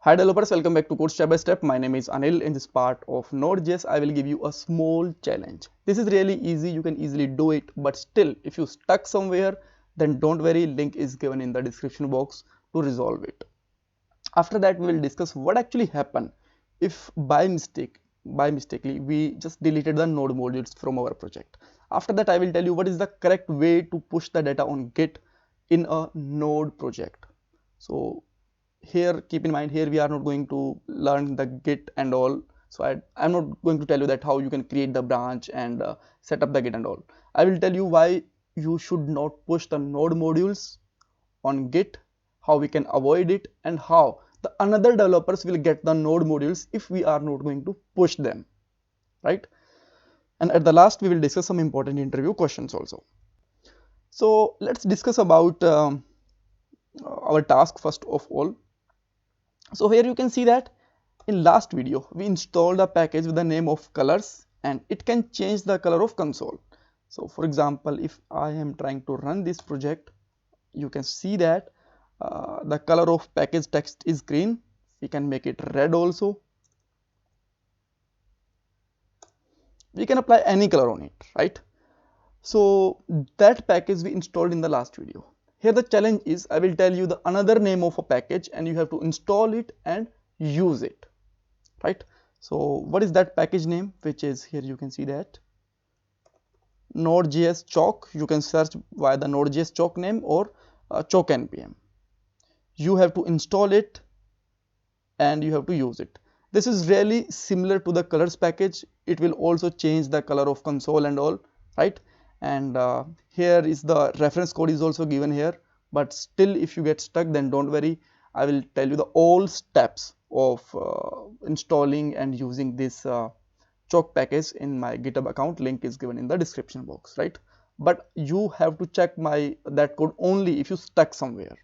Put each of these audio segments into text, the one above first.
Hi developers, welcome back to Code Step by Step. My name is Anil. In this part of Node.js, I will give you a small challenge. This is really easy, you can easily do it, but still, if you stuck somewhere, then don't worry, link is given in the description box to resolve it. After that, we will discuss what actually happened if by mistakenly, we just deleted the node modules from our project. After that, I will tell you what is the correct way to push the data on Git in a node project. So here keep in mind, here we are not going to learn the Git and all. So I'm not going to tell you that how you can create the branch and set up the Git and all. I will tell you why you should not push the node modules on Git, how we can avoid it, and how the another developers will get the node modules if we are not going to push them, right? And at the last, we will discuss some important interview questions also. So let's discuss about our task first of all. So here you can see that in last video we installed a package with the name of colors, and it can change the color of console. So for example, if I am trying to run this project, you can see that the color of package text is green. We can make it red also. We can apply any color on it, right? So that package we installed in the last video. Here the challenge is, I will tell you the another name of a package and you have to install it and use it, right? So what is that package name, which is here you can see that Node.js Choke. You can search via the Node.js Choke name or Choke npm. You have to install it and you have to use it. This is really similar to the colors package. It will also change the color of console and all, right? And here is the reference code is also given here, but still if you get stuck, then don't worry, I will tell you the all steps of installing and using this Choke package in my GitHub account. Link is given in the description box, right? But you have to check my that code only if you stuck somewhere,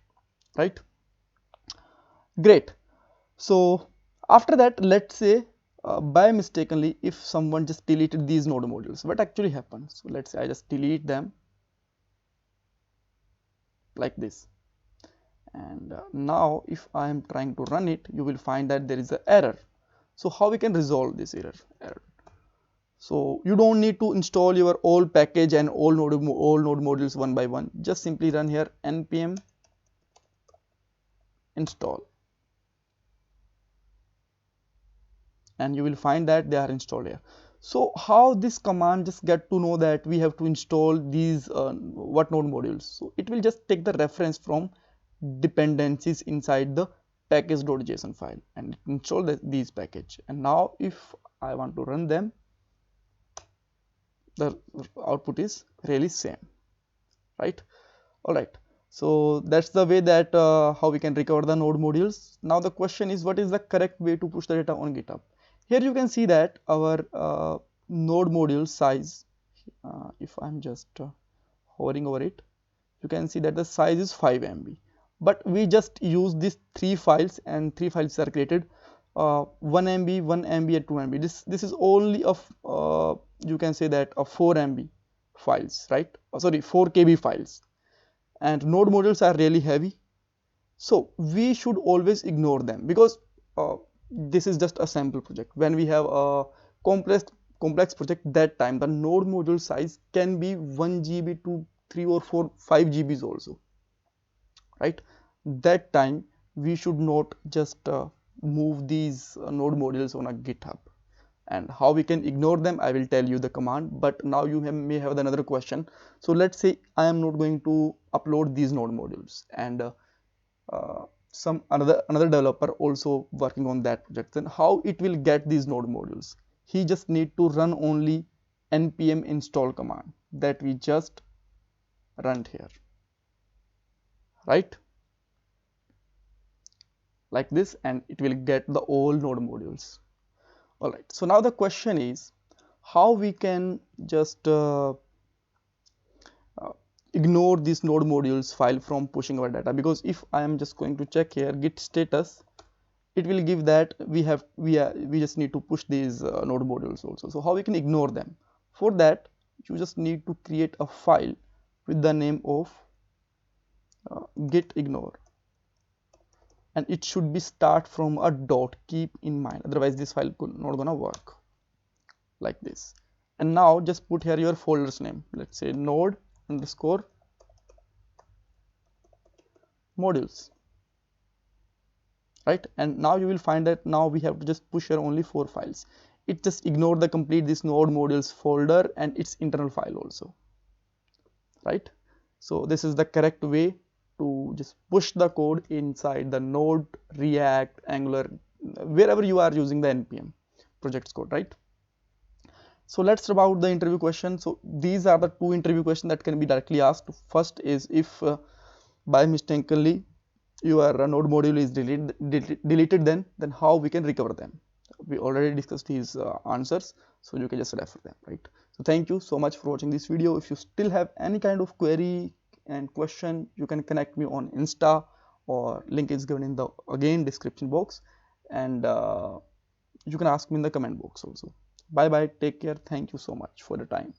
right? Great. So after that, let's say by mistakenly, if someone just deleted these node modules, what actually happens? So let's say I just delete them like this. And now if I am trying to run it, you will find that there is an error. So how we can resolve this error? So you don't need to install your all package and all node modules one by one. Just simply run here npm install, and you will find that they are installed here. So how this command just get to know that we have to install these what node modules? So it will just take the reference from dependencies inside the package.json file and install these package. And now if I want to run them, the output is really same, right? All right. So that's the way that how we can recover the node modules. Now the question is, what is the correct way to push the data on GitHub? Here you can see that our node module size, if I'm just hovering over it, you can see that the size is 5 MB. But we just use these three files, and three files are created 1 MB, 1 MB, and 2 MB. This is only of you can say that of 4 MB files, right? Sorry, 4 KB files. And node modules are really heavy, so we should always ignore them because this is just a sample project. When we have a complex project, that time the node module size can be 1 GB to 3 or 4 5 GBs also, right? That time we should not just move these node modules on a GitHub. And how we can ignore them, I will tell you the command. But now you may have another question. So let's say I am not going to upload these node modules, and some another developer also working on that project. Then how it will get these node modules? He just need to run only npm install command that we just run here, right? Like this, and it will get the all node modules. All right. So now the question is, how we can just uh, ignore this node modules file from pushing our data? Because if I am just going to check here git status, it will give that we just need to push these node modules also. So how we can ignore them? For that, you just need to create a file with the name of git ignore. and it should be start from a dot, keep in mind, otherwise this file could not gonna work like this. And now just put here your folder's name, let's say node underscore modules, right? And now you will find that now we have to just push here only 4 files. It just ignore the complete this node modules folder and its internal file also, right? So this is the correct way to just push the code inside the Node, React, Angular, wherever you are using the npm projects code, right? So let's about the interview question. So these are the 2 interview questions that can be directly asked. First is if by mistakenly your node module is deleted, then how we can recover them. We already discussed these answers, so you can just refer them, right? So thank you so much for watching this video. If you still have any kind of query and question, you can connect me on Insta, or link is given in the again description box, and you can ask me in the comment box also. Bye bye, take care, thank you so much for the time.